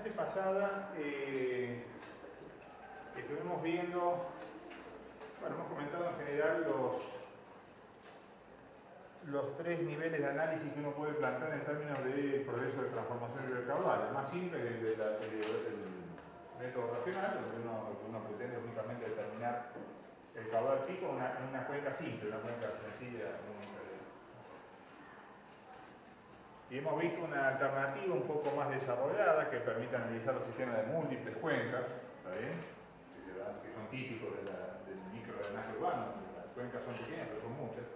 clase pasada estuvimos viendo, bueno, hemos comentado en general los tres niveles de análisis que uno puede plantear en términos de proceso de transformación del caudal. El más simple es el método racional, donde uno pretende únicamente determinar el caudal pico en una cuenca simple, una cuenca sencilla, única. Y hemos visto una alternativa un poco más desarrollada que permite analizar los sistemas de múltiples cuencas, ¿está bien? Que son típicos del microdrenaje urbano. Las cuencas son pequeñas, pero son muchas.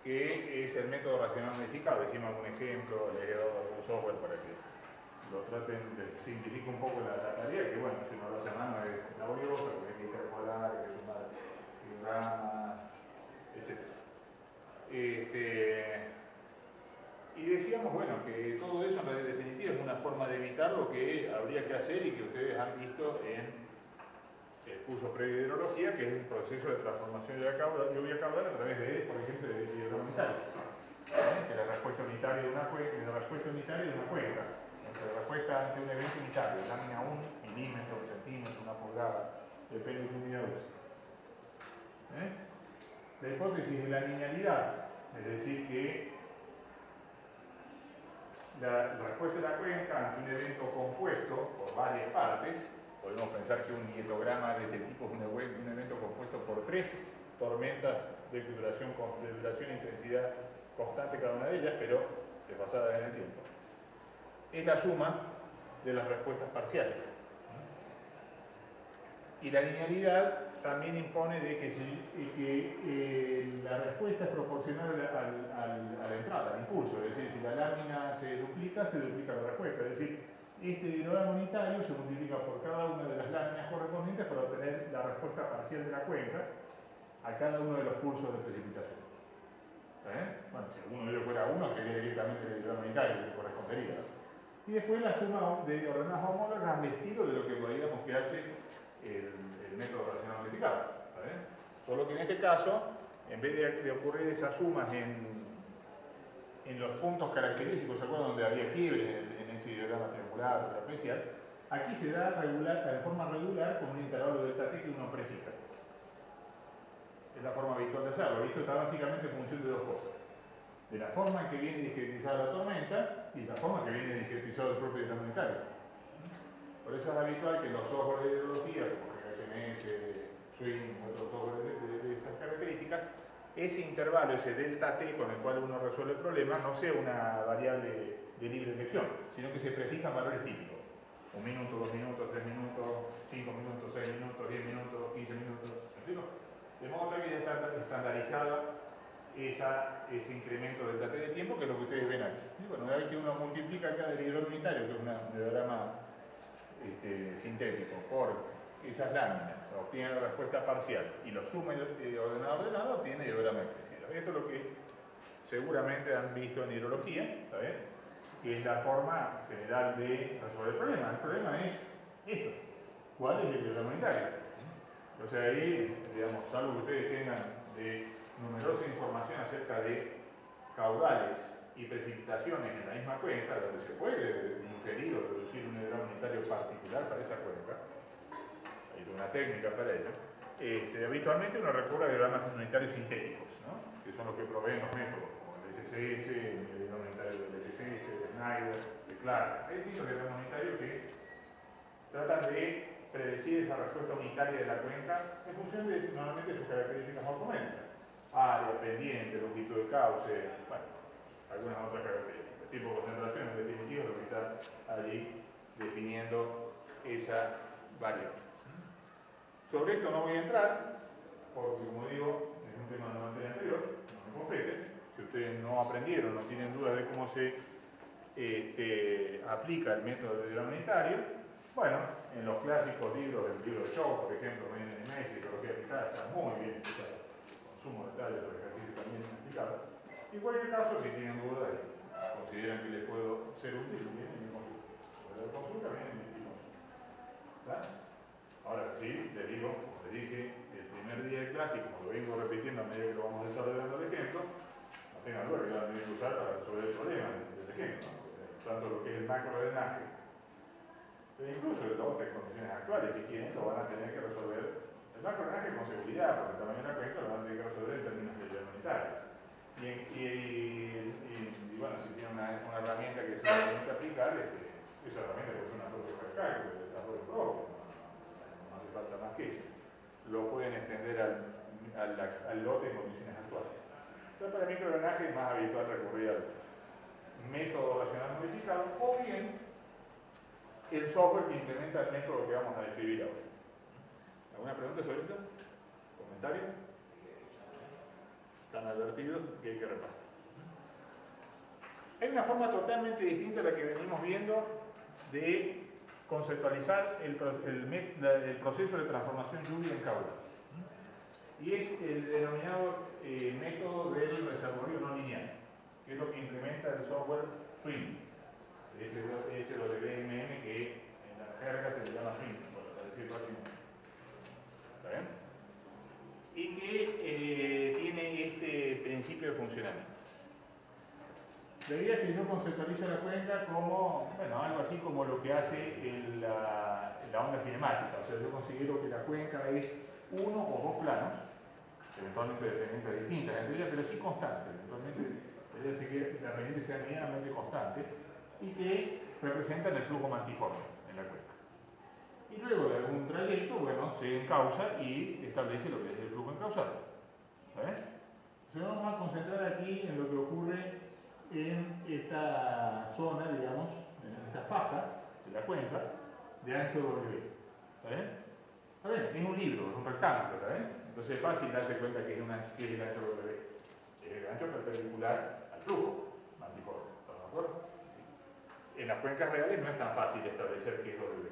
Que es el método racional modificado. Decimos algún ejemplo, le he dado algún software para que lo traten de simplificar un poco la tarea, que bueno, si uno lo hace a mano es laboriosa, porque hay que interpolar, hay que sumar diagramas, etc. Y decíamos, bueno, que todo eso en definitiva es una forma de evitar lo que habría que hacer y que ustedes han visto en el curso previo de hidrología, que es el proceso de transformación de la lluvia caudal a través de, por ejemplo, de diagrama unitario. Que la respuesta unitaria de una cuenca, la respuesta unitaria de una cuenca. La respuesta ante un evento unitario, lámina 1, milímetro, centímetro, una pulgada, depende de su unidad de uso. La hipótesis de la linealidad, es decir, que la respuesta de la cuenca ante un evento compuesto por varias partes, podemos pensar que un dietograma de este tipo es un evento compuesto por tres tormentas de duración e intensidad constante cada una de ellas, pero desfasadas en el tiempo. Es la suma de las respuestas parciales. Y la linealidad también impone de que la respuesta es proporcional a la entrada, al impulso. Es decir, si la lámina se duplica la respuesta. Es decir, este diagrama unitario se multiplica por cada una de las láminas correspondientes para obtener la respuesta parcial de la cuenca a cada uno de los pulsos de precipitación. Bueno, si alguno de ellos fuera uno, sería directamente el diagrama unitario que correspondería. Y después la suma de ordenadas homólogas al estilo de lo que podríamos que hace el método racional modificado. Solo que en este caso, en vez de ocurrir esas sumas en los puntos característicos, ¿se acuerdan? Donde había quiebre en ese diagrama triangular o trapezial, aquí se da de forma regular con un intervalo de delta t que uno prefija. Es la forma habitual de hacerlo. Esto está básicamente en función de dos cosas. De la forma en que viene discretizada la tormenta y la forma en que viene discretizado el propio diagrama unitario. Por eso es habitual que los software de hidrología, como GHMS, Swing, otros software de esas características, ese intervalo, ese delta t con el cual uno resuelve el problema, no sea una variable de libre elección, sino que se prefijan valores típicos. 1 minuto, 2 minutos, 3 minutos, 5 minutos, 6 minutos, 10 minutos, 15 minutos, ¿me explico? De modo que ya está estandarizado ese incremento del delta t de tiempo, que es lo que ustedes ven aquí. Y bueno, una vez que uno multiplica acá del diagrama unitario, que es un diagrama sintético, por esas láminas, obtiene la respuesta parcial y lo suma ordenado, obtiene diagrama de crecido. Esto es lo que seguramente han visto en hidrología, ¿está bien? Que es la forma general de resolver el problema. El problema es esto. ¿Cuál es el diagrama unitario? Entonces ahí, digamos, salvo que ustedes tengan de numerosa información acerca de caudales y precipitaciones en la misma cuenca, donde se puede inferir o reducir un diagrama unitario particular para esa cuenca, hay una técnica para ello, habitualmente uno recurre a diagramas unitarios sintéticos, ¿no? Que son los que proveen los métodos, como el SSS, el diagrama unitario del SSS, de Schneider, de Clark. Hay distintos diagramas unitarios que tratan de predecir esa respuesta unitaria de la cuenca en función de, normalmente, de sus características morfométricas. Área, pendiente, longitud de cauce, bueno, algunas otras características. Tipo de concentración, en definitiva, es lo que está allí definiendo esa variable. Sobre esto no voy a entrar, porque como digo, es un tema de la materia anterior, no me compete. Si ustedes no aprendieron, no tienen dudas de cómo se aplica el método de diagrama unitario, bueno, en los clásicos libros, el libro de Shaw, por ejemplo, MNMS, hidrología aplicada, está muy bien explicado, con sumo detalle, los ejercicios también explicados. En cualquier caso, si tienen dudas y consideran que les puedo ser útil, vienen y me consultan. Pueden dar consulta, vienen y me consultan. Ahora sí, les digo, como les dije, el primer día de clase, y como lo vengo repitiendo a medida que lo vamos desarrollando el ejemplo, no tengan duda que lo van a tener que usar para resolver el problema del ejemplo, ¿no? Tanto lo que es el macro drenaje Pero incluso en otras condiciones actuales, si quieren, lo van a tener que resolver el macrodraje con seguridad, porque el tamaño de la cuenca lo van a tener que resolver en términos de unitarios. Y bueno, si tiene una herramienta que se permite aplicar, esa herramienta puede ser una propia de cálculo, de desarrollo propio, no hace falta más que eso. Lo pueden extender al lote en condiciones actuales. Entonces, para el microdrenaje es más habitual recurrir al método racional modificado o bien el software que implementa el método que vamos a describir ahora. ¿Alguna pregunta sobre esto? ¿Comentario? Están advertidos que hay que repasar. Hay una forma totalmente distinta a la que venimos viendo de conceptualizar el proceso de transformación lluvia en caudal. Y es el denominado método del reservorio no lineal, que es lo que implementa el software FRIM, SWMM, que en la jerga se le llama FRIM, para decirlo así. ¿Está bien? Y que tiene este principio de funcionamiento. La idea es que yo conceptualizo la cuenca como, bueno, algo así como lo que hace la onda cinemática. O sea, yo considero que la cuenca es uno o dos planos, eventualmente de pendientes distintas entre ellas, pero sí constantes. Eventualmente las pendientes sean medianamente constantes y que representan el flujo mantiforme en la cuenca. Y luego de algún trayecto, bueno, se encausa y establece lo que es el flujo encausado. ¿Sabes? Entonces vamos a concentrar aquí en lo que ocurre en esta zona, digamos, en esta faja de la cuenca de ancho W. ¿Está bien? ¿Está bien? Es un libro, es un rectángulo, ¿está bien? Entonces es fácil darse cuenta que es el ancho W. Es el ancho perpendicular al flujo mantiforme. ¿Estamos de acuerdo? Sí. En las cuencas reales no es tan fácil establecer qué es W.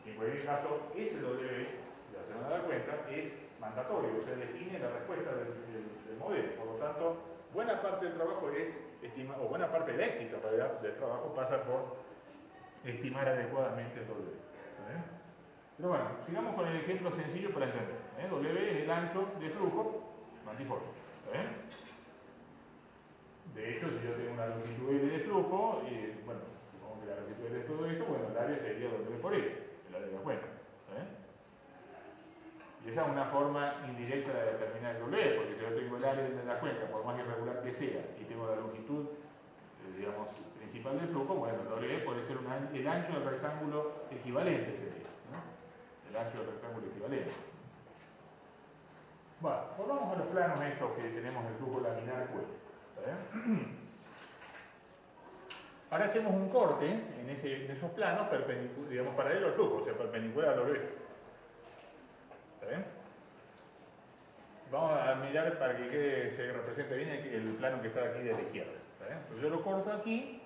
En cualquier caso, ese W, ya se van a dar cuenta, es mandatorio, o sea, define la respuesta del modelo. Por lo tanto, buena parte del trabajo es estimar, o buena parte del éxito en realidad del trabajo pasa por estimar adecuadamente el W. ¿Eh? Pero bueno, sigamos con el ejemplo sencillo para entender. W es el ancho de flujo mantiforme. De hecho, si yo tengo una longitud L de flujo, bueno, supongo que la longitud L de todo esto, bueno, el área sería W por L, el área de la cuenca. Y esa es una forma indirecta de determinar el W, porque si yo tengo el área de la cuenca, por más irregular que sea, y tengo la longitud, digamos, principal del flujo, bueno, el W puede ser el ancho del rectángulo equivalente, sería, ¿no? El ancho del rectángulo equivalente. Bueno, volvamos a los planos estos que tenemos el flujo laminar Q. Ahora hacemos un corte en esos planos digamos, paralelo al flujo, o sea, perpendicular al W. ¿Está bien? Vamos a mirar para que se represente bien el plano que está aquí de la izquierda. ¿Está bien? Entonces yo lo corto aquí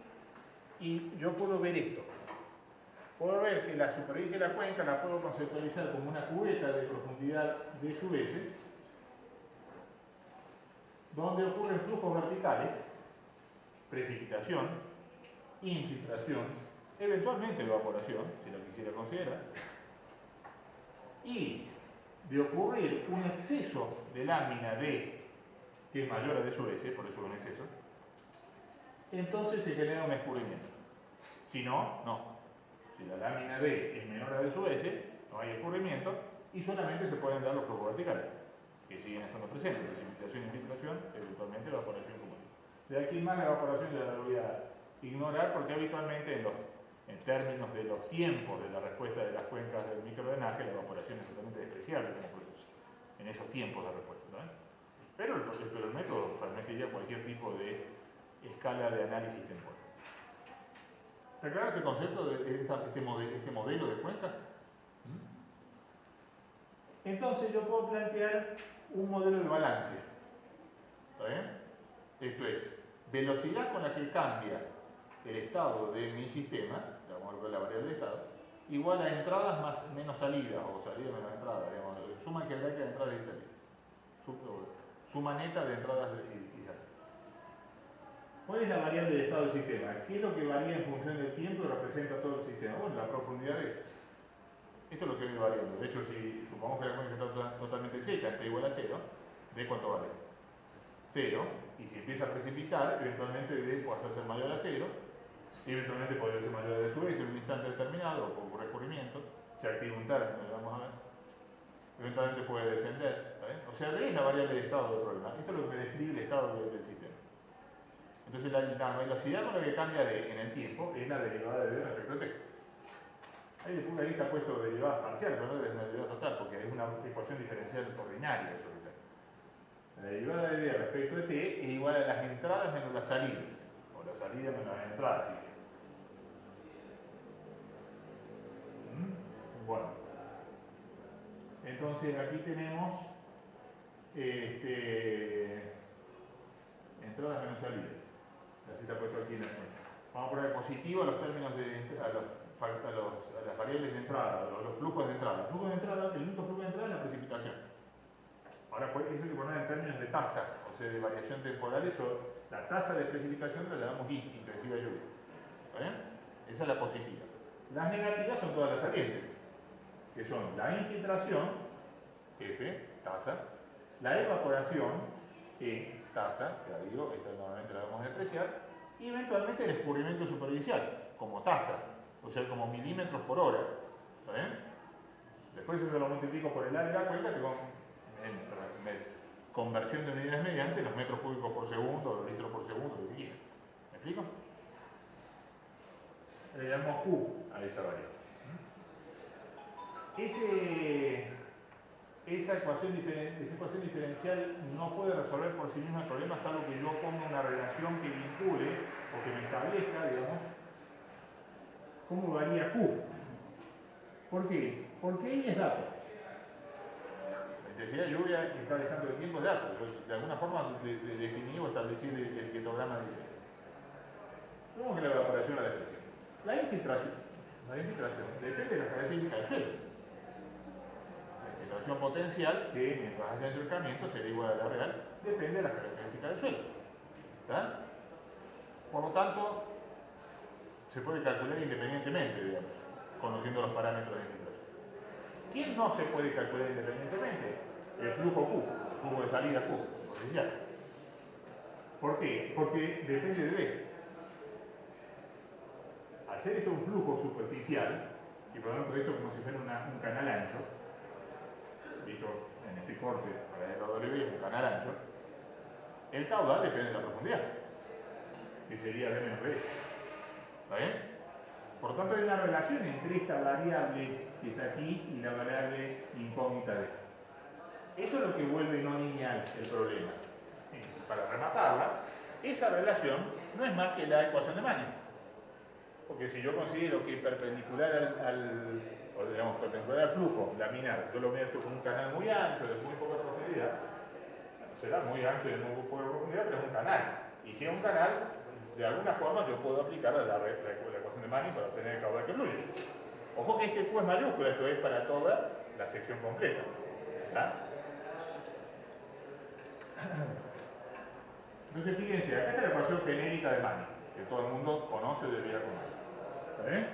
y yo puedo ver esto. Puedo ver que la superficie de la cuenca la puedo conceptualizar como una cubeta de profundidad de su S, donde ocurren flujos verticales, precipitación, infiltración, eventualmente evaporación, si lo quisiera considerar, y de ocurrir un exceso de lámina D, que es mayor a D sub S, por eso es un exceso, entonces se genera un escurrimiento. Si no, no. Si la lámina D es menor a D sub S, no hay escurrimiento y solamente se pueden dar los flujos verticales, que siguen estando presentes, precipitación, infiltración, eventualmente evaporación común. De aquí más la evaporación ya la voy a ignorar porque habitualmente en términos de los tiempos de la respuesta de las cuencas del microdrenaje, la evaporación es totalmente despreciable como proceso, en esos tiempos de respuesta. ¿No? Pero el método permitiría cualquier tipo de escala de análisis temporal. ¿Está claro este concepto de este modelo de cuenca? Entonces yo puedo plantear un modelo de balance. ¿Está bien? Esto es, velocidad con la que cambia el estado de mi sistema, vamos a ver la variable de estado, igual a entradas menos salidas, o salida menos entradas, digamos, suma algebraica de entradas y salidas. Suma neta de entradas y salidas. ¿Cuál es la variable de estado del sistema? ¿Qué es lo que varía en función del tiempo y representa todo el sistema? Bueno, la profundidad de esto. Esto es lo que va variando. De hecho, si supongamos que la cuenca está totalmente seca, está igual a 0, ¿de cuánto vale? 0. Y si empieza a precipitar, eventualmente D pasa a ser mayor a 0. eventualmente podría ser mayor de su vez en un instante determinado o por recorrimiento, se activa un término, vamos a ver, eventualmente puede descender, ¿está bien? O sea, D es la variable de estado del problema. Esto es lo que describe el estado del sistema. Entonces la velocidad con la que cambia D en el tiempo es la derivada de D respecto a T. Ahí está puesto derivada parcial, pero no es una derivada total, porque es una ecuación diferencial ordinaria eso que está. La derivada de D respecto de T es igual a las entradas menos las salidas, o las salidas menos las entradas. Bueno, entonces aquí tenemos entradas menos salidas. Así está puesto aquí en el cuento. Vamos a poner positivo a los términos a las variables de entrada, a los flujos de entrada. El flujo de entrada, el único flujo de entrada es la precipitación. Ahora, pues, eso hay que poner en términos de tasa, o sea, de variación temporal. Eso, la tasa de precipitación la llamamos I, intensiva lluvia. ¿Está bien? Esa es la positiva. Las negativas son todas las salientes, que son la infiltración, F, tasa, la evaporación, E, tasa, que la digo, esta normalmente la vamos a despreciar, y eventualmente el escurrimiento superficial, como tasa, o sea, como milímetros por hora. ¿Está bien? Después eso lo multiplico por el área de la cuenca, que conversión de unidades mediante los metros cúbicos por segundo, los litros por segundo, lo que quieras. ¿Me explico? Le llamamos Q a esa variable. Esa ecuación diferencial no puede resolver por sí misma el problema, salvo que yo ponga una relación que vincule o que me establezca, digamos, cómo varía Q. ¿Por qué? Porque I es dato. La intensidad de lluvia que está dejando de tiempo es dato. De alguna forma definí o establecí el quetograma de diseño. ¿Cómo que la evaporación a la depresión? La infiltración depende de las características del suelo. La infiltración potencial, que mientras haya acercamiento será igual a la real, depende de las características del suelo. ¿Está? Por lo tanto, se puede calcular independientemente, digamos, conociendo los parámetros de infiltración. ¿Quién no se puede calcular independientemente? El flujo Q, el flujo de salida Q, potencial. ¿Por qué? Porque depende de B. Al ser esto un flujo superficial, y por lo tanto esto como si fuera un canal ancho, visto en este corte para el W es un canal ancho, el caudal depende de la profundidad, que sería B menos B. ¿Está bien? Por lo tanto hay una relación entre esta variable que está aquí y la variable incógnita de esta. Eso es lo que vuelve no lineal el problema. Para rematarla, esa relación no es más que la ecuación de Manning. Porque si yo considero que perpendicular perpendicular al flujo laminar, yo lo meto con un canal muy ancho, de muy poca profundidad, será muy ancho y de muy poca profundidad, pero es un canal. Y si es un canal, de alguna forma yo puedo aplicar la ecuación de Manning para obtener el caudal que fluye. Ojo que este Q es mayúscula, esto es para toda la sección completa. ¿Está? Entonces fíjense, acá está la ecuación genérica de Manning, que todo el mundo conoce o debería conocer. ¿Está bien?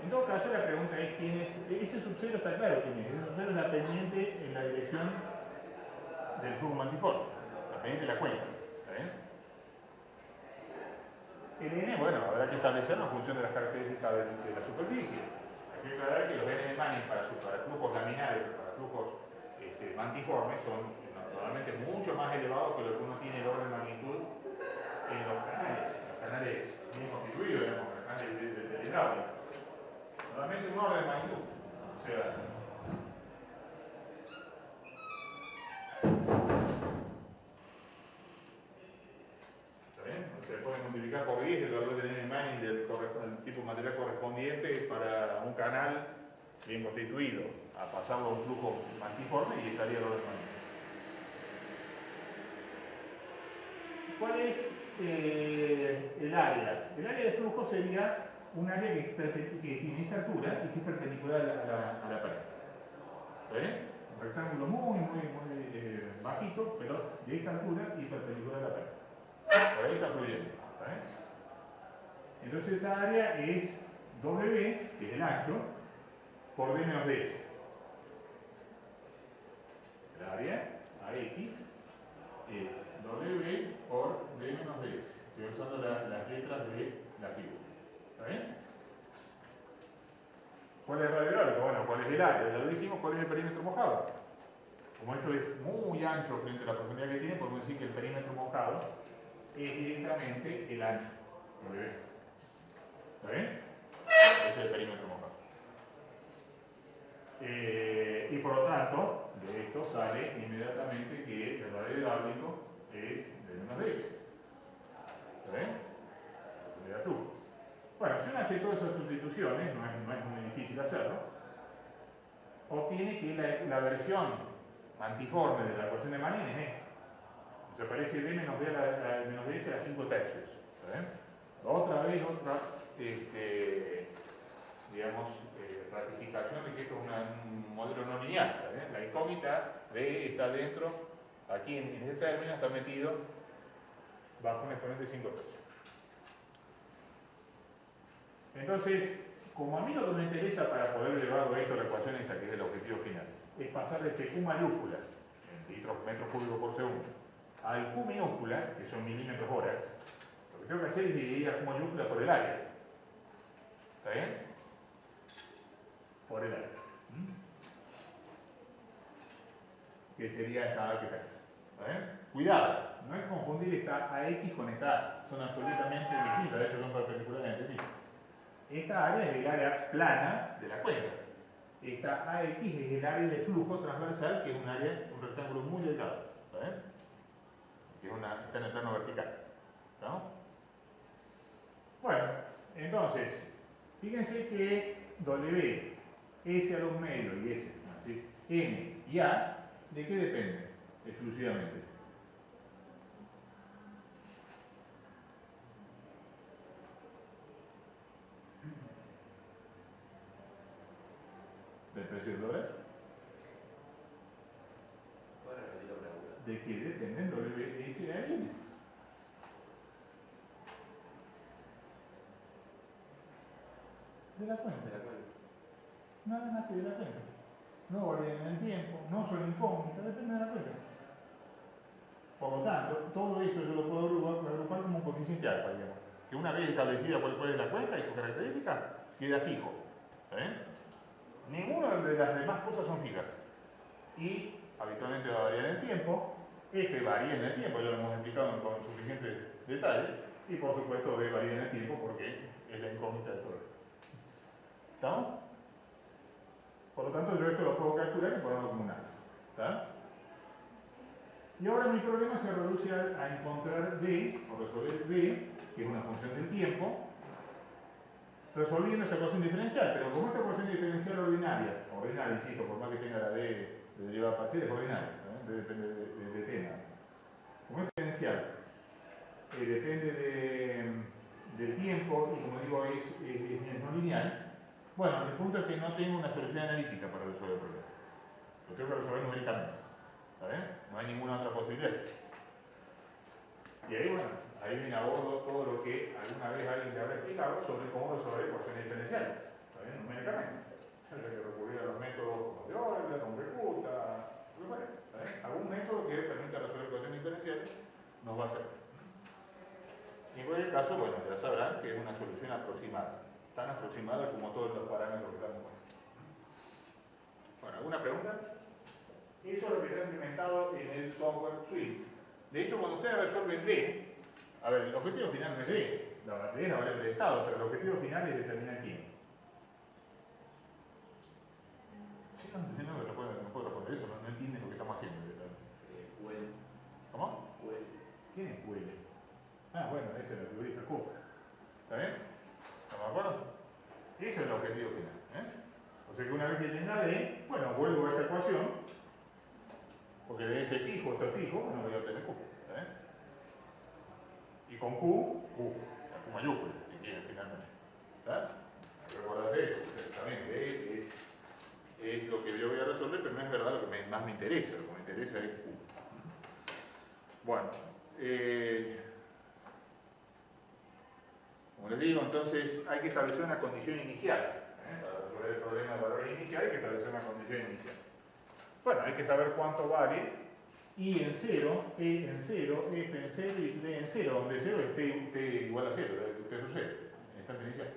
En todo caso, la pregunta es quién es. Ese subcero está claro quién es. Ese subcero es la pendiente en la dirección del flujo mantiforme, la pendiente de la cuenca. ¿Está bien? El n, bueno, habrá que establecerlo en función de las características de la superficie. Hay que aclarar que los n de Manning para flujos laminares, para flujos mantiformes, son normalmente mucho más elevados que lo que uno tiene el orden de magnitud en los canales bien constituidos, digamos, los canales de hidráulica. Normalmente un orden de magnitud. O sea, ¿está bien? O sea, pueden multiplicar por 10 el valor del n Manning del tipo de material correspondiente para un canal bien constituido, a pasarlo a un flujo mantiforme y estaría el orden de magnitud. ¿Cuál es el área? El área de flujo sería un área que tiene esta altura y que es perpendicular a la pared. ¿Está bien? Un rectángulo muy bajito, pero de esta altura y perpendicular a la pared. Por ahí está fluyendo. ¿Está bien? Entonces esa área es W, que es el ancho, por D menos DS. El área, AX, es W por D menos DS. Estoy usando las letras de la figura. ¿Cuál es el radio hidráulico? Bueno, ¿cuál es el área? Ya lo dijimos, ¿cuál es el perímetro mojado? Como esto es muy ancho frente a la profundidad que tiene, podemos decir que el perímetro mojado es directamente el ancho. ¿Lo ves? ¿Está bien? Ese es el perímetro mojado. Y por lo tanto, de esto sale inmediatamente que el radio hidráulico es de menos de S. ¿Está bien? Profundidad flujo. Bueno, si uno hace todas esas sustituciones, no es muy difícil hacerlo, obtiene que la versión antiforme de la ecuación de Manin es esta. Se parece D menos D menos D a 5 tercios. ¿Está bien? Otra vez, digamos, ratificación de que esto es un modelo no lineal. ¿Está bien? La incógnita D está dentro, aquí en este término está metido bajo un exponente de 5 tercios. Entonces, como a mí lo que me interesa para poder llevar esto a la ecuación esta, que es el objetivo final, es pasar de Q mayúscula, en metros cúbicos por segundo, al Q minúscula, que son milímetros hora, lo que tengo que hacer es dividir a Q mayúscula por el área. ¿Está bien? Por el área. Que sería esta A que está aquí. ¿Está bien? Cuidado, no hay que confundir esta AX con esta A. Son absolutamente distintas, de hecho son perpendiculares entre sí. Esta área es el área plana de la cuenca. Esta AX es el área de flujo transversal, que es un rectángulo muy delgado. ¿Está bien? Que está en el plano vertical. ¿No? Bueno, entonces, fíjense que W, S a los medios y S, ¿sí? M y A, ¿de qué dependen? Exclusivamente. ¿Del precio del dólar? ¿De qué dependen W, S y M? De la cuenta. Nada más que de la cuenta. No varían en el tiempo, no son incógnitas, depende de la cuenta. Por lo tanto, todo esto yo lo puedo agrupar como un coeficiente alfa, digamos. Que una vez establecida cuál es la cuenta y su característica, queda fijo. ¿Está bien? Ninguna de las demás cosas son fijas. Y habitualmente va a variar en el tiempo. F varía en el tiempo, ya lo hemos explicado con suficiente detalle. Y por supuesto B varía en el tiempo porque es la incógnita de todo esto. ¿Estamos? Por lo tanto, yo esto lo puedo calcular y ponerlo como un alfa. ¿Está? Y ahora mi problema se reduce a encontrar D, o resolver D, que es una función del tiempo, resolviendo esta ecuación diferencial. Pero como esta ecuación diferencial ordinaria, insisto, por más que tenga la D de derivada parcial, es ordinaria, depende de T. Como es diferencial, depende del tiempo y como digo es no lineal. Bueno, el punto es que no tengo una solución analítica para resolver el problema. Lo tengo que resolver numéricamente. ¿Está bien? No hay ninguna otra posibilidad. Y ahí, bueno, ahí viene a bordo todo lo que alguna vez alguien te habrá explicado sobre cómo resolver ecuaciones diferenciales. ¿Está bien? Numéricamente. Hay que recurrir a los métodos como de Euler, con Bercuta, lo que fuera. ¿Está bien? Algún método que permita resolver ecuaciones diferenciales nos va a servir. Y en cualquier caso, bueno, ya sabrán que es una solución aproximada. Tan aproximada como todos los parámetros que damos cuenta. Bueno, ¿alguna pregunta? Eso es lo que está implementado en el software Swift. De hecho, cuando ustedes resuelven D, a ver, el objetivo final no es D, la D es la variable de estado, pero el objetivo final es determinar quién. Sí, no puedo responder eso, no entienden lo que estamos haciendo. ¿Cómo? ¿Quién es QL? Ah, bueno, ese es el algoritmo Q. ¿Está bien? ¿Estamos de acuerdo? Ese es el objetivo final. O sea que una vez que tenga D, bueno, vuelvo a esa ecuación, porque de ese fijo, esto es fijo, bueno, voy a obtener Q. Y con Q, la Q mayúscula, si quieren finalmente. ¿Está? Recordarse eso, también D es lo que yo voy a resolver, pero no es verdad lo que más me interesa, lo que me interesa es Q. Bueno, como les digo, entonces hay que establecer una condición inicial. Para resolver el problema de valores inicial hay que establecer una condición inicial. Bueno, hay que saber cuánto vale I en 0, E en 0, F en 0 y D en 0, donde 0 es T igual a 0, T sub 0, en instante inicial.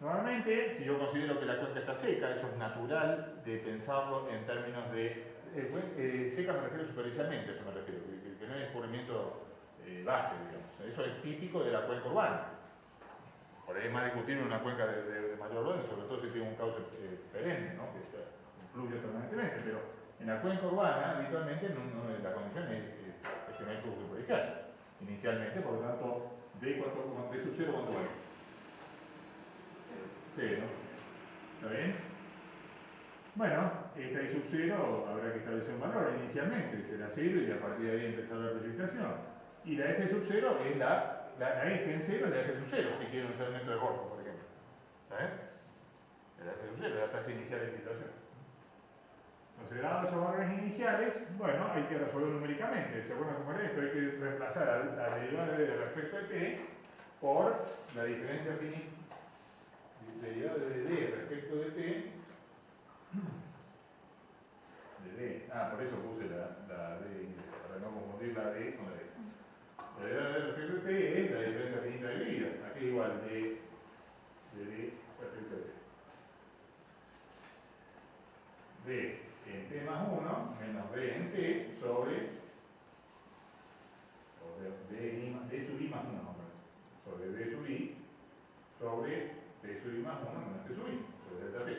Normalmente Normalmente, si yo considero que la cuenca está seca, eso es natural de pensarlo en términos de... seca me refiero superficialmente, eso me refiero, que no hay escurrimiento base, digamos. Eso es típico de la cuenca urbana. Por ahí es más discutible en una cuenca de mayor volumen, sobre todo si tiene un cauce perenne, ¿no? Que fluye permanentemente, pero en la cuenca urbana habitualmente la condición es que no hay flujo superficial inicialmente, por lo tanto, D sub 0, ¿cuánto vale? 0. ¿Está bien? Bueno, esta I sub 0 habrá que establecer un valor inicialmente, será 0 y a partir de ahí empezar la precipitación. Y la F sub 0 es la F en 0 es la F sub 0, si quiero un segmento de Gorko, por ejemplo. ¿Está bien? La F sub 0 es la tasa inicial de infiltración. Considerados esos valores iniciales, bueno, hay que resolver numéricamente. ¿Se acuerdan cómo era esto? Hay que reemplazar a la derivada de D respecto de T por la diferencia finita. Derivada de D respecto de T. De D. Ah, por eso puse la D inglesa, para no confundir la D con la D. La derivada de D respecto de T es la diferencia finita de vida. Aquí es igual de D respecto de T. D en T más 1 menos D en T sobre D sub I más 1 sobre D sub I sobre T sub I más 1 menos T sub I sobre delta T.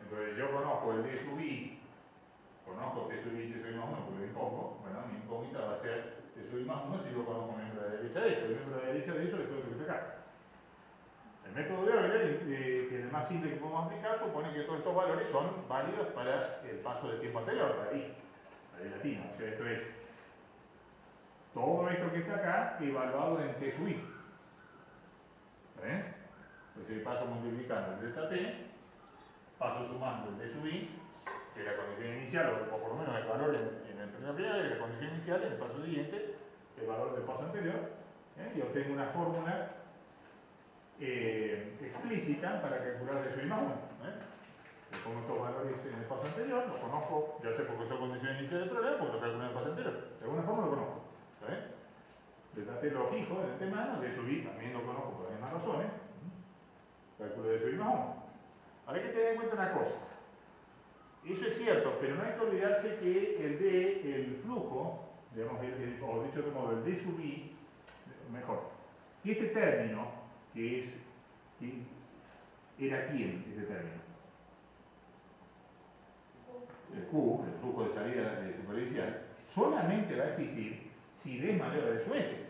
Entonces yo conozco el D sub I, conozco T sub I y T sub I más 1 porque lo impongo. Bueno, mi incógnita va a ser T sub I más 1 si yo conozco el miembro de la derecha de esto. El miembro de la derecha de eso es todo lo que está acá. El método de Euler, que es el más simple que podemos aplicar, supone que todos estos valores son válidos para el paso del tiempo anterior, la latina. O sea, esto es todo esto que está acá evaluado en T sub I. Entonces paso multiplicando el delta T, paso sumando el D sub I, que es la condición inicial, o por lo menos el valor en el primer periodo, y la condición inicial en el paso siguiente, el valor del paso anterior, y obtengo una fórmula explícita para calcular D sub I más 1. Le pongo estos valores en el paso anterior, los conozco, ya sé porque son condiciones iniciales del problema, porque lo calculé en el paso anterior. De alguna forma lo conozco. Delta T lo fijo en el tema, D sub I también lo conozco por las mismas razones. Cálculo de D sub I más 1. Ahora hay que tener en cuenta una cosa. Eso es cierto, pero no hay que olvidarse que el flujo, digamos, o dicho de otro modo, el D sub I, mejor, que este término, ¿era quién este término? El Q, el flujo de salida superficial, solamente va a existir si D es mayor a D sub S.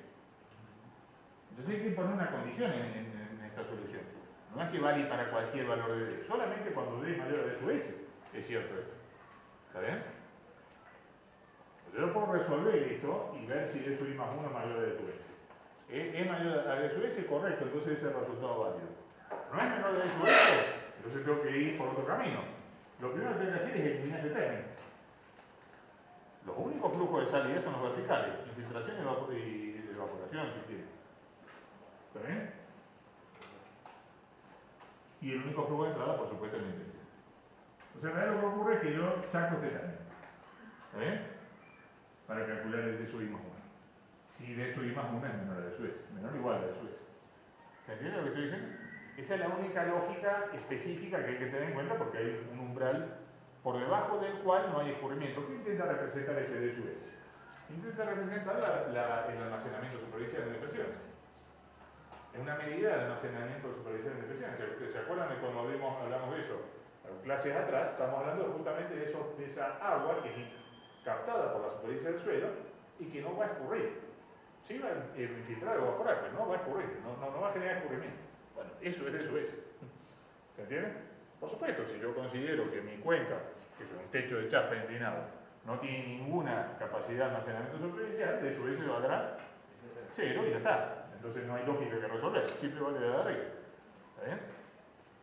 Entonces hay que poner una condición en esta solución. No es que vale para cualquier valor de D, solamente cuando D es mayor a D sub S. Es cierto esto. ¿Está bien? Entonces yo puedo resolver esto y ver si D sub I más 1 es mayor a D sub S. ¿Es mayor a D sub S? Correcto, entonces ese es el resultado válido. ¿No es menor a D sub S? Entonces tengo que ir por otro camino. Lo primero que tengo que hacer es eliminar este término. Los únicos flujos de salida son los verticales, infiltración y evaporación, si quieren. ¿Está bien? Y el único flujo de entrada, por supuesto, es la intensidad. O sea, en realidad lo que ocurre es que yo saco este término. ¿Está bien? Para calcular el D sub I más 1. Si D sub I más 1 es menor a D sub S, menor o igual a D sub S. ¿Se entiende lo que estoy diciendo? Esa es la única lógica específica que hay que tener en cuenta porque hay un umbral por debajo del cual no hay escurrimiento. ¿Qué intenta representar ese D sub S? Intenta representar el almacenamiento superficial de depresiones. Es una medida de almacenamiento superficial de depresiones. ¿Se acuerdan de cuando hablamos de eso? En clases atrás, estamos hablando justamente de esa agua que es captada por la superficie del suelo y que no va a escurrir. Sí va a infiltrar o evaporar, pero no va a escurrir, no va a generar escurrimiento. Bueno, eso es D sub S. ¿Se entiende? Por supuesto, si yo considero que mi cuenca, que es un techo de chapa inclinado, no tiene ninguna capacidad de almacenamiento superficial, D sub S valdrá 0 y ya está. Entonces no hay lógica que resolver, siempre vale la de arriba. ¿Está bien?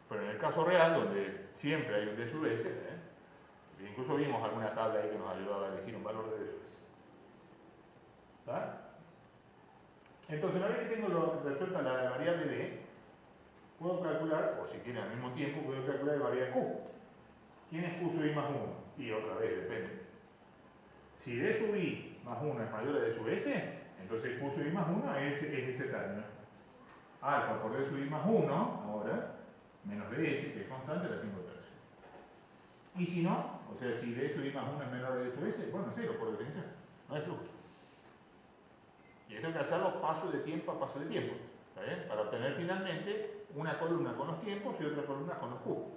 Pero en el caso real, donde siempre hay un D sub S, incluso vimos alguna tabla ahí que nos ayudaba a elegir un valor de D sub S. ¿Está? Entonces, una vez que tengo resuelta la variable D, puedo calcular, o si quieren al mismo tiempo, puedo calcular la variable Q. ¿Quién es Q sub I más 1? Y otra vez, depende. Si D sub I más 1 es mayor a D sub S, entonces Q sub I más 1 es ese término. alfa por d sub i más 1, ahora, menos ds, que es constante, la 5 tercios. Y si no, o sea, si d sub i más 1 es menor a d sub s, bueno, 0 por definición, no hay truco. Y esto hay que hacerlo paso de tiempo a paso de tiempo, ¿está bien? Para obtener finalmente una columna con los tiempos y otra columna con los cubos.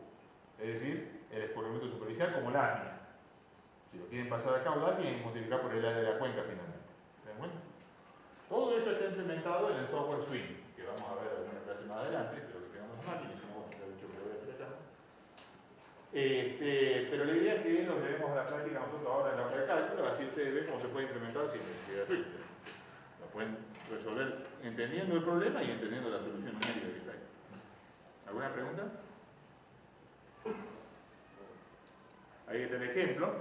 Es decir, el descubrimiento superficial como lámina. Si lo quieren pasar a caudal, tienen que multiplicar por el área de la cuenca finalmente. ¿Se dan cuenta? Todo eso está implementado en el software Swing, que vamos a ver alguna clase más adelante, pero que tengamos una máquina, si no, bueno, ya he dicho que lo voy a hacer acá. Pero la idea es que lo llevemos a la práctica nosotros ahora en la hoja de cálculo, así ustedes ven cómo se puede implementar sin necesidad de Swing. Lo pueden resolver entendiendo el problema y entendiendo la solución numérica que está ahí. ¿Alguna pregunta? Ahí está el ejemplo.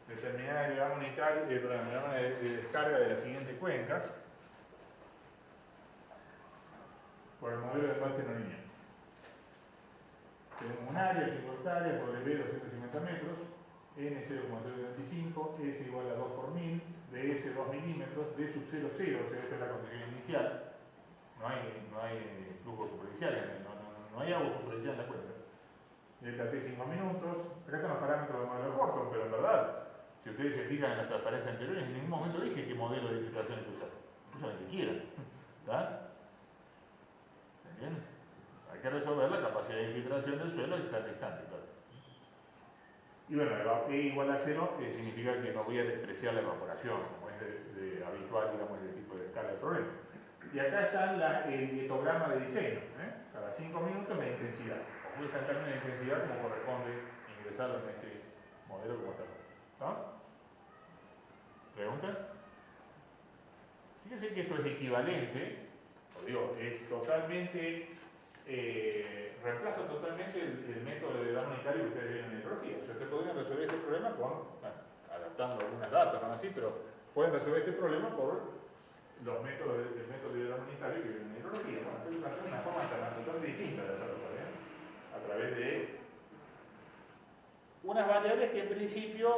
Determinar el gramo unitario, de descarga de la siguiente cuenca por el modelo de embalse no lineal. Tenemos un área, 5 hectáreas, W 250 metros, N 0,025, S igual a 2 por 1000, DS 2 milímetros, D sub 0, 0, o sea, esta es la condición inicial. No hay flujo superficial, no hay agua superficial en la cuenca. Delta T 5 minutos, acá están los parámetros del modelo Horton, pero en verdad, si ustedes se fijan en las transparencias anteriores, en ningún momento dije qué modelo de infiltración hay que usar. Usan el que quieran. ¿Está? ¿Se entiende? Hay que resolver la capacidad de infiltración del suelo y estar distante, claro. Y bueno, E igual a 0 significa que no voy a despreciar la evaporación, como es de habitual, digamos, el tipo de escala del problema. Y acá está el dietograma de diseño. Cada 5 minutos la intensidad. Voy a estar también la intensidad como corresponde ingresarlo en este modelo como está. ¿Está? ¿Pregunta? Fíjense que esto es equivalente, os digo, es totalmente, reemplaza totalmente el método de gramo unitario que ustedes ven en hidrología. O sea, ustedes podrían resolver este problema con, bueno, adaptando algunas datas, no así, pero pueden resolver este problema por los métodos del método de gramo unitario que ven en hidrología. Bueno, esto es una forma totalmente distinta de hacerlo, ¿bien? A través de unas variables que en principio,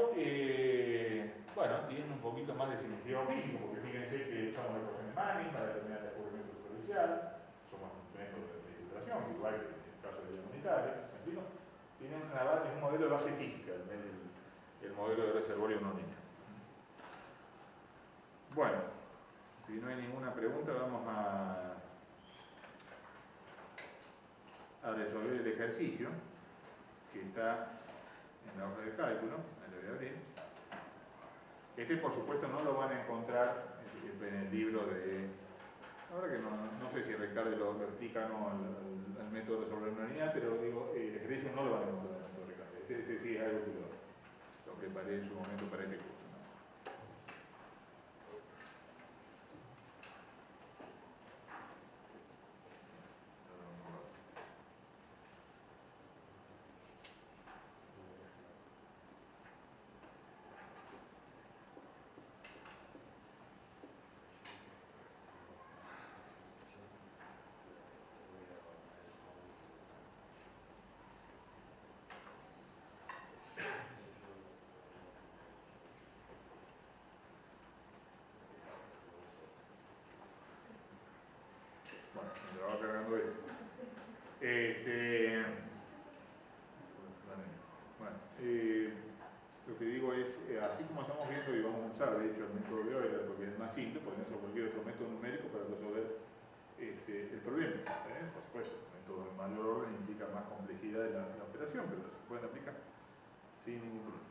bueno, tienen un poquito más de significado físico, porque fíjense que usamos la ecuación de Manning para determinar el descubrimiento superficial, somos métodos de infiltración, igual que en el caso de la unitaria, tienen un modelo de base física, el modelo de reservorio no lineal. Bueno, si no hay ninguna pregunta, vamos a resolver el ejercicio que está en la hoja de cálculo, ahí lo voy a abrir. Este, por supuesto, no lo van a encontrar en el libro de... Ahora que no sé si Ricardo lo explica no, al método de resolver una lineal, pero digo, el ejercicio no lo van a encontrar en el método de Ricardo. Este sí es algo que lo preparé en su momento para este curso. Bueno, me lo va cargando esto. Lo que digo es, así como estamos viendo y vamos a usar de hecho el método de Euler porque es más simple, podemos usar cualquier otro método numérico para resolver el problema. Por supuesto, el método de mayor orden implica más complejidad de la operación, pero se pueden aplicar sin ningún problema.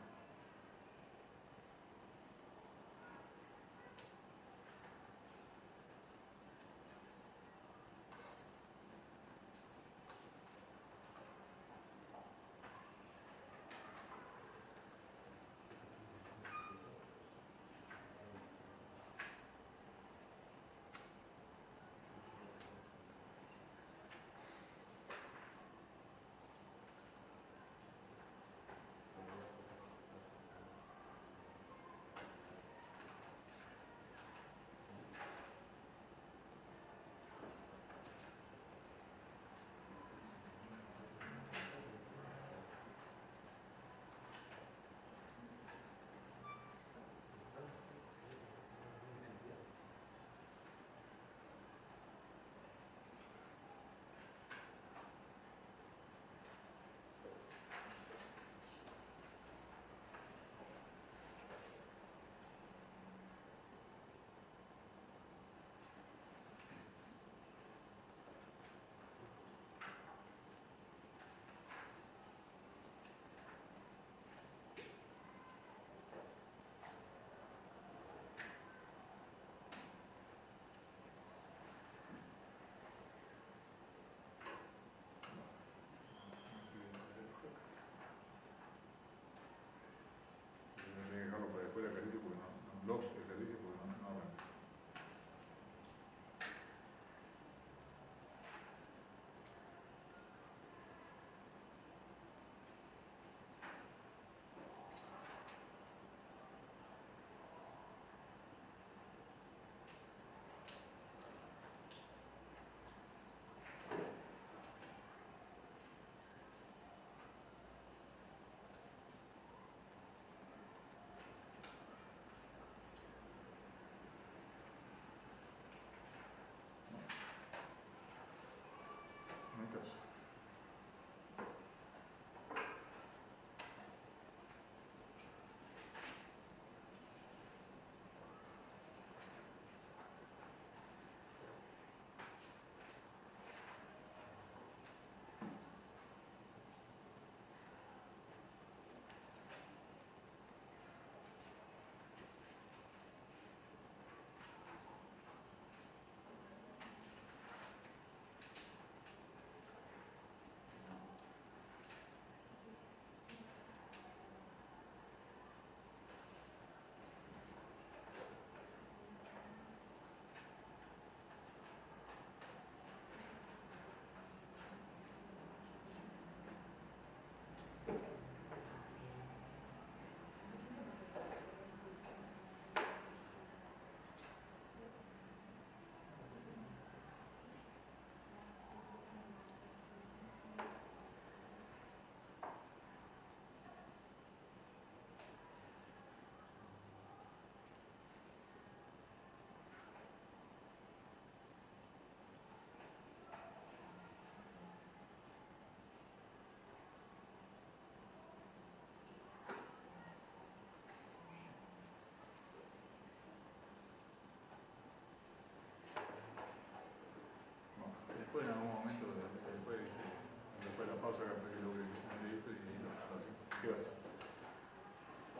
pausa acá para que lo vea esto y lo así. ¿Qué va a hacer?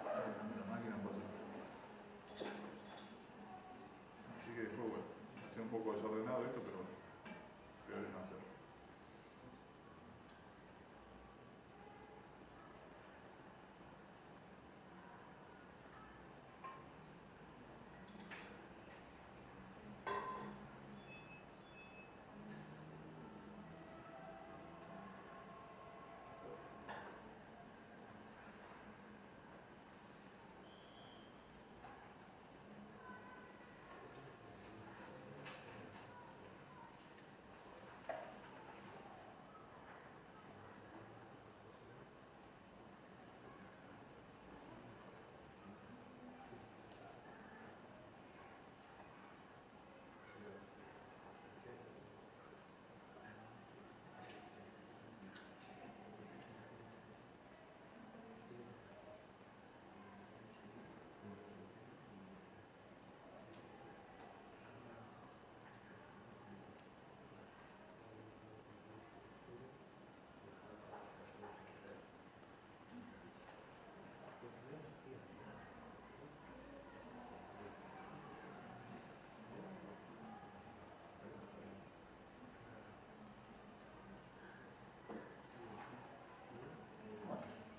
La máquina pasa. Así que después, bueno, va a ser un poco desordenado esto, pero bueno, peor es no hacerlo.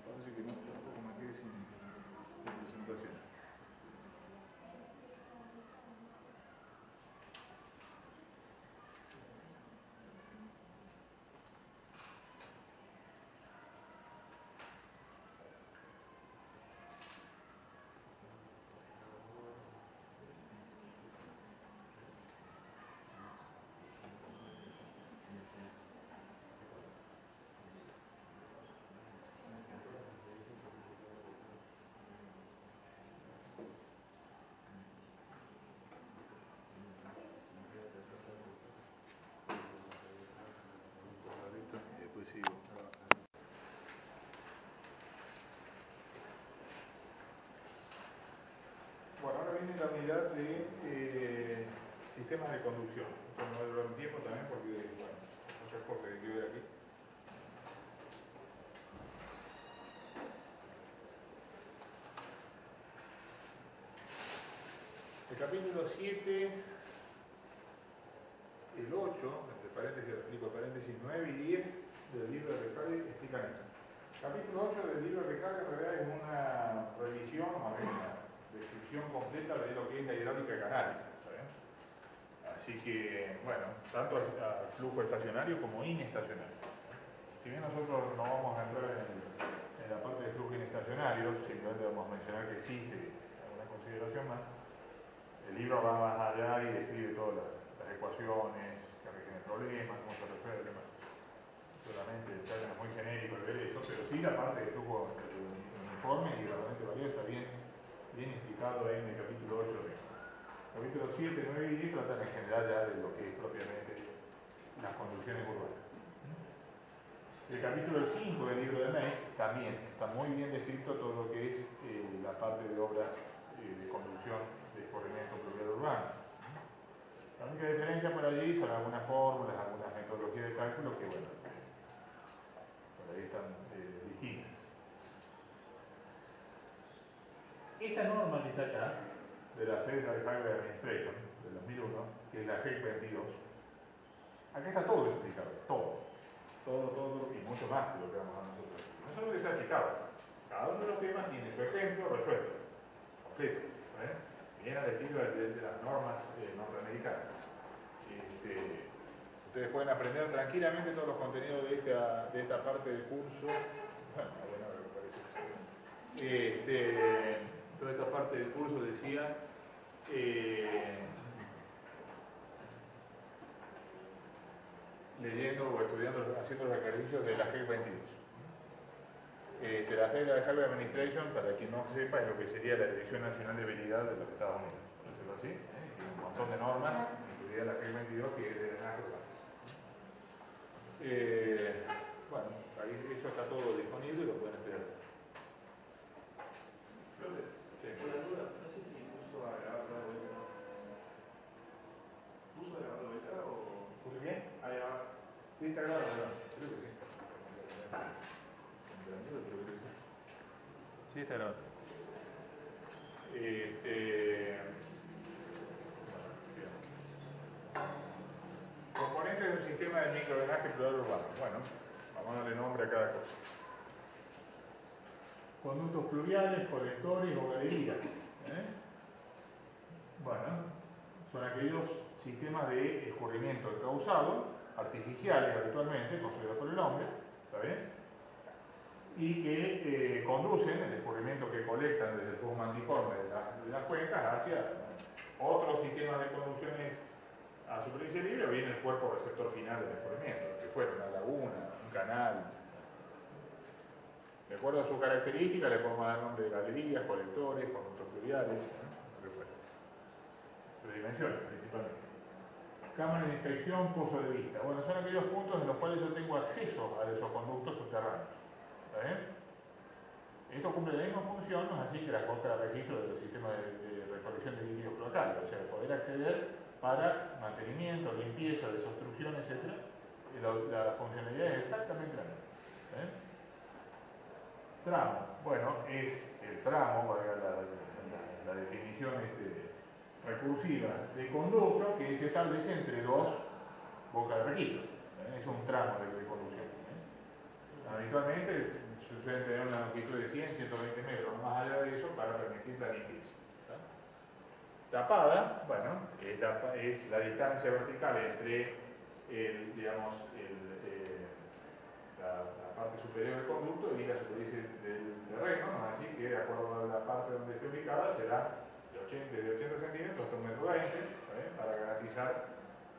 Parece que no, tampoco me quedé sin presentación. Y después sigo. Bueno, ahora viene la unidad de sistemas de conducción. Esto me va a durar un tiempo también porque, bueno, hay muchas cosas que hay que ver aquí. El capítulo 7, el 8, entre paréntesis, explico paréntesis 9 y 10 del libro de Recalde explican esto. Capítulo 8 del libro de Recalde en realidad es una revisión, más bien una descripción completa de lo que es la hidráulica canaria. Así que, bueno, tanto al flujo estacionario como inestacionario. Si bien nosotros no vamos a entrar en la parte de flujo inestacionario, simplemente vamos a mencionar que existe alguna consideración más, el libro va más allá y describe todas las ecuaciones que rigen el problema, cómo se resuelve el tema. Solamente en términos muy genéricos de ver eso, pero sí la parte de flujo uniforme y gradualmente variado está bien explicado en el capítulo 8 de capítulo 7, 9 y 10 tratan en general ya de lo que es propiamente las conducciones urbanas. El capítulo 5 del libro de Meis también está muy bien descrito todo lo que es la parte de obras de conducción de escorrimiento pluvial urbano. La única diferencia por allí son algunas fórmulas, algunas metodologías de cálculo que, bueno, por ahí están distintas. Esta norma que está acá, de la Federal Highway Administration, del 2001, que es la GEC 22, acá está todo explicado, todo, y mucho más que lo que vamos a nosotros. No solo que está explicado, cada uno de los temas tiene su ejemplo resuelto, completo, bien al estilo de las normas norteamericanas. Ustedes pueden aprender tranquilamente todos los contenidos de esta parte del curso. Bueno, a ver, me parece. Toda esta parte del curso decía leyendo o estudiando, haciendo los ejercicios de la GEC 22. La Federal Highway Administration, para quien no sepa, es lo que sería la Dirección Nacional de Vialidad de los Estados Unidos, por decirlo así. Tiene un montón de normas, incluida la GEC 22, que es de drenaje urbano. Bueno, ahí eso está todo disponible y lo pueden estudiar. Sí. Por las dudas, no sé si puso a grabar de vuelta. ¿Puso a grabar de vuelta o...? ¿Puse bien? A grabar. Sí, está grabado, creo que sí. Sí, está grabado. Componentes de un sistema de microdrenaje pluvial urbano. Bueno, vamos a darle nombre a cada cosa. Conductos pluviales, colectores o galerías. Bueno, son aquellos sistemas de escurrimiento encauzado, artificiales habitualmente, construidos por el hombre, ¿está bien? Y que conducen el escurrimiento que colectan desde el flujo mantiforme de las cuencas hacia otros sistemas de conducciones a superficie libre o bien el cuerpo receptor final del escurrimiento, que fuera una laguna, un canal. De acuerdo a su característica, le podemos dar nombre de galerías, colectores, conductos fluviales, lo que fuera. Sus dimensiones principalmente. Cámaras de inspección, pozo de vista. Bueno, son aquellos puntos en los cuales yo tengo acceso a esos conductos subterráneos. ¿Está bien? Esto cumple la misma función, no es así que la coloca de registro de los sistemas de recolección de líquidos cloacales, o sea, poder acceder para mantenimiento, limpieza, desobstrucción, etc. La funcionalidad es exactamente la misma. Tramo, bueno, es el tramo, valga la definición recursiva de conducto que se establece entre dos bocas de registro. Es un tramo de conducción. Habitualmente suelen tener una longitud de 100, 120 metros, no más allá de eso, para permitir la limpieza. Tapada, bueno, es la distancia vertical entre la parte superior del conducto y la superficie del terreno, ¿no? Así que de acuerdo a la parte donde esté ubicada será de 80 centímetros hasta 1,20 m, para garantizar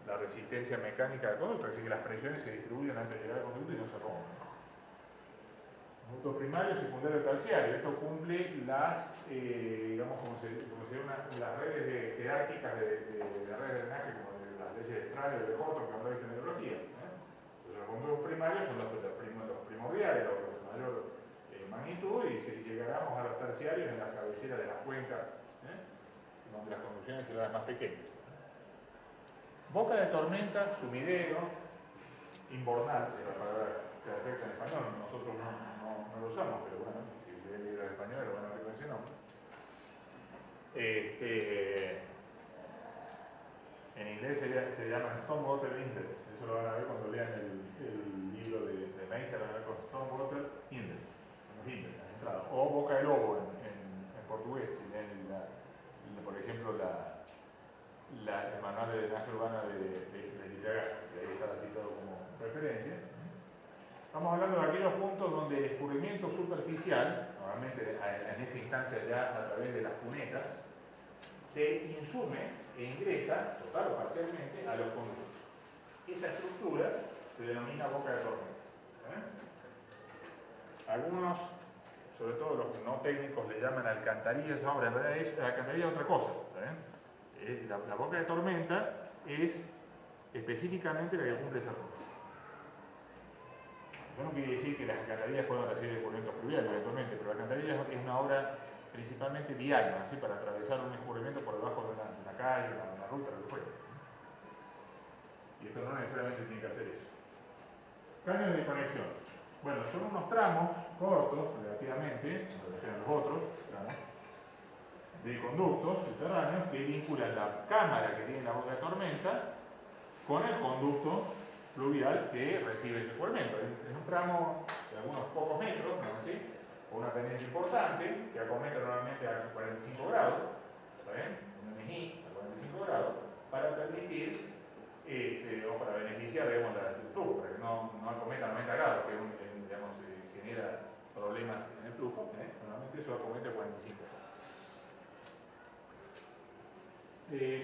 la resistencia mecánica del conducto, así que las presiones se distribuyen antes de llegar al conducto y no se rompen. Conducto primario, secundario, terciario. Esto cumple las, digamos, como serían las redes jerárquicas de la red de drenaje, como de las leyes de Strahler o de Horton, que hablamos de biología. Entonces, los conductos primarios son los primordiales, los de mayor magnitud, y llegáramos a los terciarios en las cabeceras de las cuencas, donde las conducciones serán más pequeñas. Boca de tormenta, sumidero, invernal, es la palabra que afecta en español, nosotros no lo usamos, pero bueno, si leen libros en español lo van a ver con ese nombre. En inglés se llaman Stormwater Inlets, eso lo van a ver cuando lean el libro de Meisner, van a ver con Stormwater Inlets, los inlets, la entrada. O boca de lobo en portugués, si leen por ejemplo el manual de drenaje urbana de Lillagá, que ahí está citado como referencia. Estamos hablando de aquellos puntos donde el escurrimiento superficial, normalmente en esa instancia ya a través de las cunetas, se insume e ingresa, total o parcialmente, a los conductos. Esa estructura se denomina boca de tormenta. Algunos, sobre todo los no técnicos, le llaman alcantarillas. Ahora, en verdad, la alcantarilla es otra cosa. La boca de tormenta es específicamente la que cumple esa función. Eso no quiere decir que las alcantarillas puedan recibir escurrimientos fluviales eventualmente, pero la alcantarilla es una obra principalmente vial, ¿no? Así, para atravesar un escurrimiento por debajo de una calle, una ruta, lo que fuera. Y esto no necesariamente tiene que hacer eso. Caños de conexión. Bueno, son unos tramos cortos, relativamente, en relación a los otros, tramos, de conductos subterráneos que vinculan la cámara que tiene la boca de tormenta con el conducto fluvial que recibe ese escurrimiento. Es un tramo de algunos pocos metros, ¿no es así? Con una pendiente importante que acomete normalmente a 45 grados, ¿está bien? Un MG a 45 grados, para permitir o para beneficiar, digamos, el flujo, para que no acometa a 90 grados, que digamos, genera problemas en el flujo. Normalmente eso acomete a 45 grados.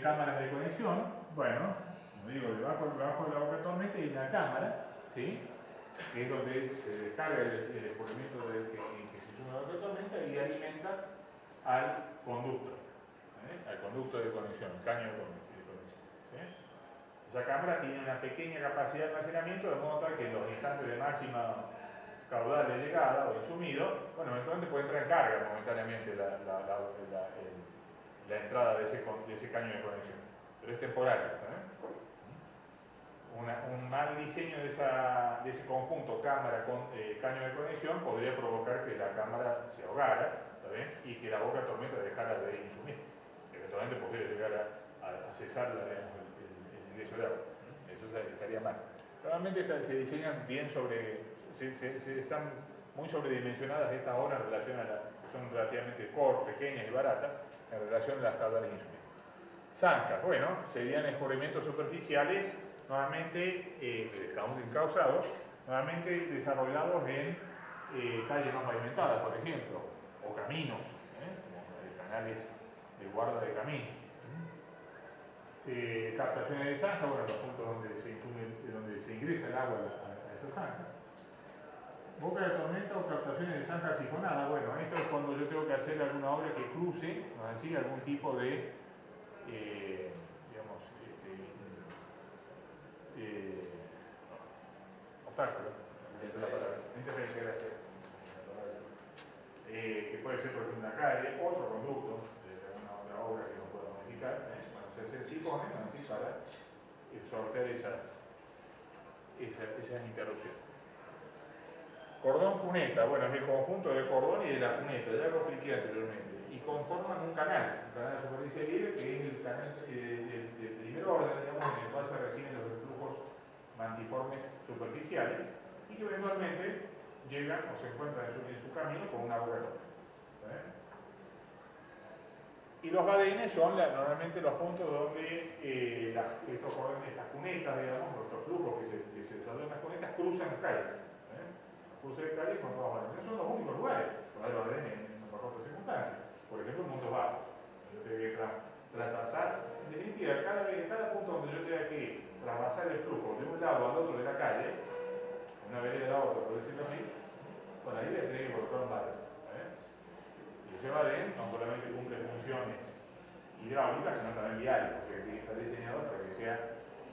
Cámaras de conexión, bueno, como digo, debajo de la boca de tormenta hay una cámara, ¿sí? Que es donde se descarga el escurrimiento que se suma a la boca de tormenta y alimenta al conducto de conexión, el caño de conexión. ¿Sí? Esa cámara tiene una pequeña capacidad de almacenamiento, de modo tal que en los instantes de máxima caudal de llegada o insumido, bueno, eventualmente puede entrar en carga momentáneamente la entrada de ese caño de conexión, pero es temporal. un mal diseño de ese conjunto cámara con caño de conexión podría provocar que la cámara se ahogara, ¿está bien? Y que la boca de tormenta dejara de insumir. Eventualmente podría llegar a cesar el ingreso de agua. Eso estaría mal. Normalmente se diseñan bien están muy sobredimensionadas estas obras en relación son relativamente pequeñas y baratas en relación a las caudales insumibles. Zanjas, bueno, serían escurrimientos superficiales, normalmente estamos encausados, normalmente desarrollados en calles no pavimentadas, por ejemplo, o caminos, como canales de guarda de camino. Captaciones de zanja, bueno, los puntos donde se ingresa el agua a esas zanjas. Boca de tormenta o captaciones de zanja sifonada, bueno, esto es cuando yo tengo que hacer alguna obra que cruce, así, algún tipo de digamos, obstáculo, que puede ser por ejemplo una calle, otro conducto de alguna otra obra que no pueda modificar, bueno, se hace sifones así para sortear esas interrupciones. Cordón cuneta, bueno, es el conjunto del cordón y de la cuneta, ya lo expliqué anteriormente, y conforman un canal de superficie libre, que es el canal del primer orden, digamos, en el cual se reciben los reflujos mantiformes superficiales, y que eventualmente llegan o se encuentran en su camino con una boca de tormenta. Y los badenes son normalmente los puntos donde estos cordones, estas cunetas, digamos, estos flujos que se desarrollan en las cunetas, cruzan las calles. Cruce de calles con todas las badenes. No son los únicos lugares, pero hay badenes en otras circunstancias. Por ejemplo, en Montes Bajos. Yo tengo que trasvasar, en definitiva, cada punto donde yo tenga que trasvasar el flujo de un lado al otro de la calle, una vereda a la otra, por decirlo así, bueno, ahí le tengo que colocar un badén. Y ese badén no solamente cumple funciones hidráulicas, sino también viales, porque tiene que estar diseñado para que sea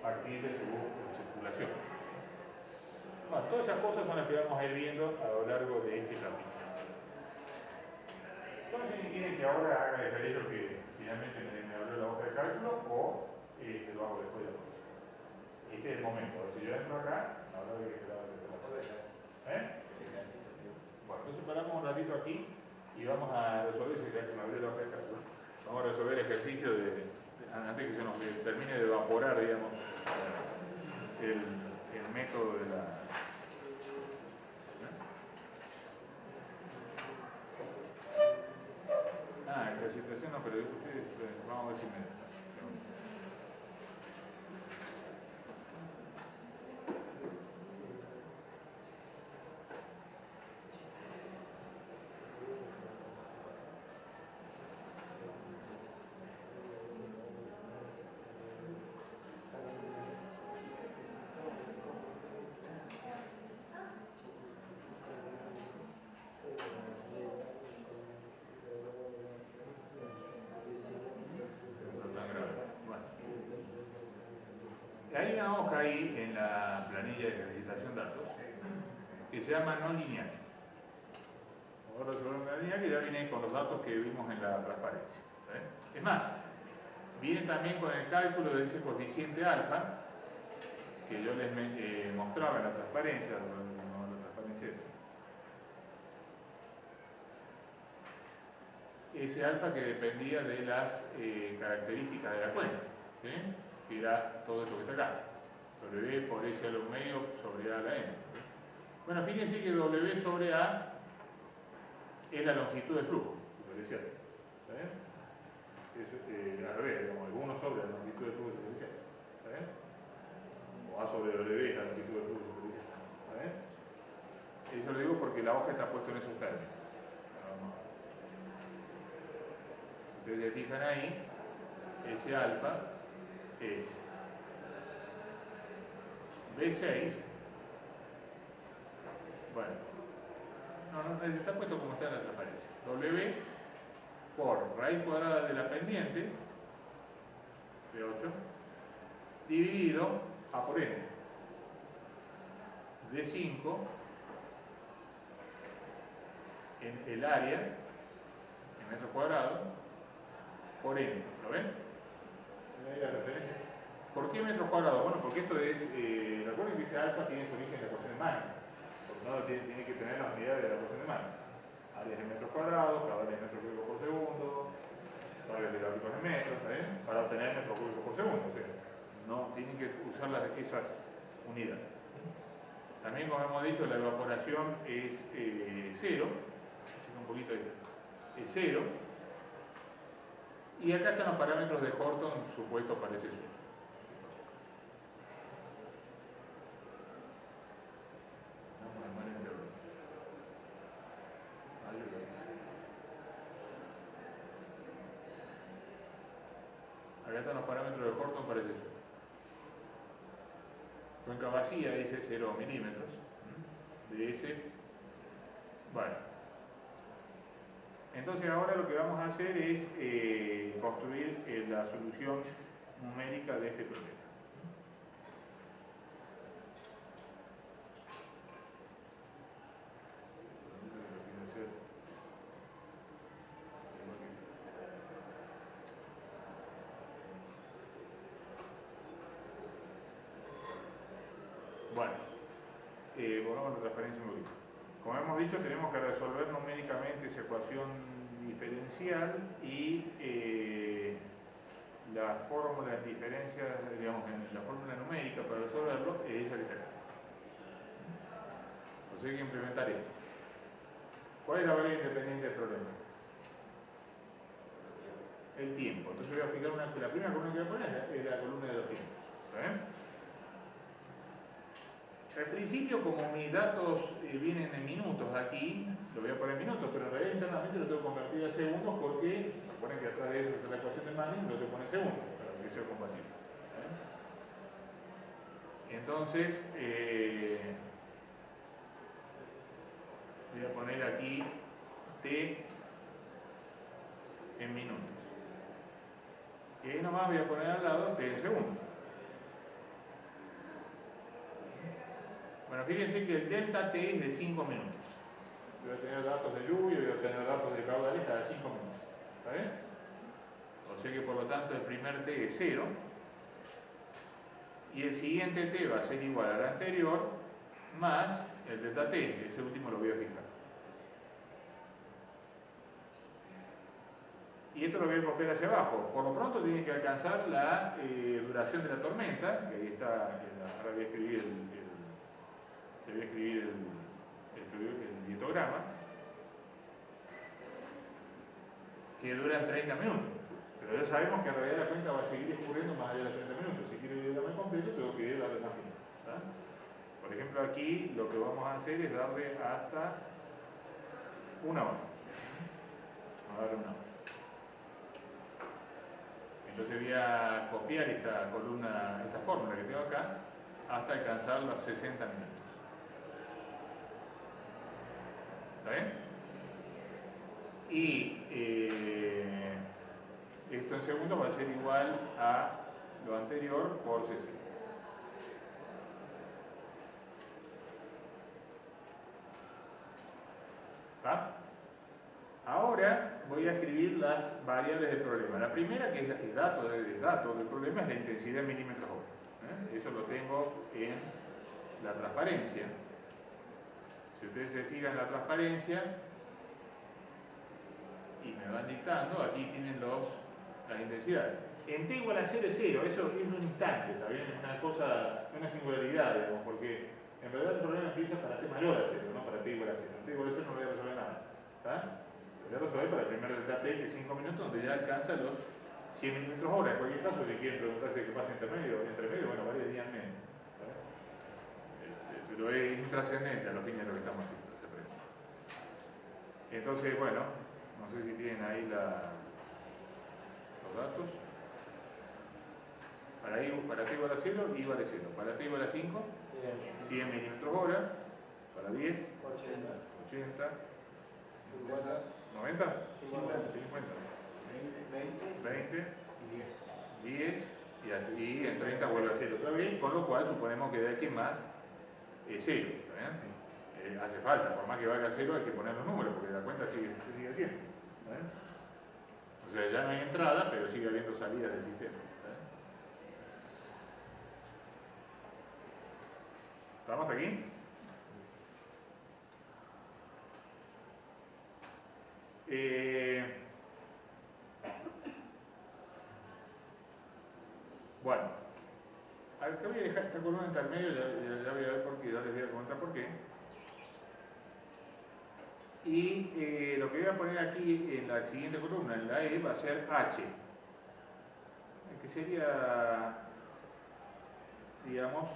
factible su circulación. Bueno, todas esas cosas son las que vamos a ir viendo a lo largo de este capítulo. Entonces, quieren que ahora haga el ejercicio que finalmente me abrió la hoja de cálculo o lo hago después de la cosa. Este es el momento. Si yo entro acá, ahora voy a esperar a Bueno, entonces paramos un ratito aquí y vamos a resolver, si me abrió la hoja de cálculo, vamos a resolver el ejercicio antes que se nos termine de evaporar, digamos, el método de la... Ejercitación no, pero ustedes, vamos a ver si me... Hay una hoja ahí en la planilla de ejercitación de datos que se llama no lineal. Ahora sobre una línea que ya viene con los datos que vimos en la transparencia. Es más, viene también con el cálculo de ese coeficiente alfa que yo les mostraba en la transparencia, ese alfa que dependía de las características de la cuenta, ¿sí? Que era todo eso que está acá. W por S a lo medio sobre A a la N. Bueno, fíjense que W sobre A es la longitud del flujo superficial. ¿Está bien? Es al revés, digamos, el 1 sobre la longitud del flujo superficial. ¿Está bien? O A sobre W es la longitud del flujo superficial. ¿Está bien? Eso lo digo porque la hoja está puesta en esos términos. Ustedes se fijan ahí, ese alfa es B6, bueno, no, está puesto como está en la transparencia, W por raíz cuadrada de la pendiente, B8, dividido A por N, D5 en el área, en metros cuadrados, por N, ¿lo ven? ¿Ven ahí la referencia? ¿Por qué metros cuadrados? Bueno, porque esto es, recuerden que ese alfa tiene su origen en la ecuación de Manning, porque no tiene que tener las unidades de la ecuación de Manning. Áreas en metros cuadrados, caudales en metros cúbicos por segundo, caudales hidráulicos en metros, para obtener metros cúbicos por segundo. O sea, no tienen que usar esas unidades. También, como hemos dicho, la evaporación es cero, un poquito ahí, es cero. Y acá están los parámetros de Horton supuestos para ese suelo. Acá están los parámetros de Horton para ese suelo. Cuenca vacía dice 0 milímetros de ese. Bueno. Entonces ahora lo que vamos a hacer es construir la solución numérica de este problema. Bueno, volvamos a la transparencia un poquito. Como hemos dicho, tenemos que resolver numéricamente esa ecuación diferencial y la fórmula de diferencia, digamos, la fórmula numérica para resolverlo es esa que está acá. Entonces hay que implementar esto. ¿Cuál es la variable independiente del problema? El tiempo. Entonces voy a fijar la primera columna que voy a poner es la columna de los tiempos. Al principio, como mis datos vienen en minutos aquí, lo voy a poner en minutos, pero en realidad internamente lo tengo que convertir a segundos porque, recuerden que atrás de eso está la ecuación de Manning, lo tengo que poner en segundos para que sea compatible. Entonces, voy a poner aquí T en minutos. Y ahí nomás voy a poner al lado T en segundos. Bueno, fíjense que el delta T es de 5 minutos. Voy a tener datos de lluvia, voy a tener datos de caudales cada 5 minutos. ¿Está bien? O sea que por lo tanto el primer T es 0. Y el siguiente T va a ser igual al anterior más el delta T. Ese último lo voy a fijar. Y esto lo voy a copiar hacia abajo. Por lo pronto tiene que alcanzar la duración de la tormenta, que ahí está, ahora voy a escribir el dietograma, que dura 30 minutos. Pero ya sabemos que en realidad la cuenta va a seguir escurriendo más allá de los 30 minutos. Si quiero ir a completo, tengo que ir a darle más minutos. Por ejemplo, aquí lo que vamos a hacer es darle hasta 1 hora. Vamos a darle 1 hora. Entonces voy a copiar esta columna, esta fórmula que tengo acá, hasta alcanzar los 60 minutos. ¿Está bien? Y esto en segundos va a ser igual a lo anterior por 60. ¿Está? Ahora voy a escribir las variables del problema. La primera, que es el dato del problema, es la intensidad en milímetros hora. Eso lo tengo en la transparencia. Si ustedes se fijan en la transparencia y me van dictando, aquí tienen las intensidades. En t igual a 0 es 0, eso es un instante, también es una cosa, una singularidad, digamos, porque en realidad el problema empieza para t mayor a 0, no para t igual a 0. En t igual a 0 no voy a resolver nada. ¿Está? Voy a resolver para el primer delta t, que es 5 minutos, donde ya alcanza los 100 milímetros hora. En cualquier caso, si quieren preguntarse qué pasa entre medio, bueno, varios días menos. Pero es intrascendente a los fines de lo que estamos haciendo. Entonces, bueno, no sé si tienen ahí los datos. Para t igual a 0, I vale 0. Para t igual a 5, 100 milímetros hora. Para 10, 80, 50, 90, 50, 20, 10 y en 30 vuelve a 0 otra vez, con lo cual suponemos que de aquí más es 0. Hace falta, por más que valga 0 hay que poner los números porque la cuenta se sigue haciendo. O sea, ya no hay entrada, pero sigue habiendo salidas del sistema. ¿Estamos aquí? Bueno, acá voy a dejar esta columna intermedio, ya voy a ver por qué, ya les voy a comentar por qué. Y lo que voy a poner aquí en la siguiente columna, en la E, va a ser H, que sería, digamos,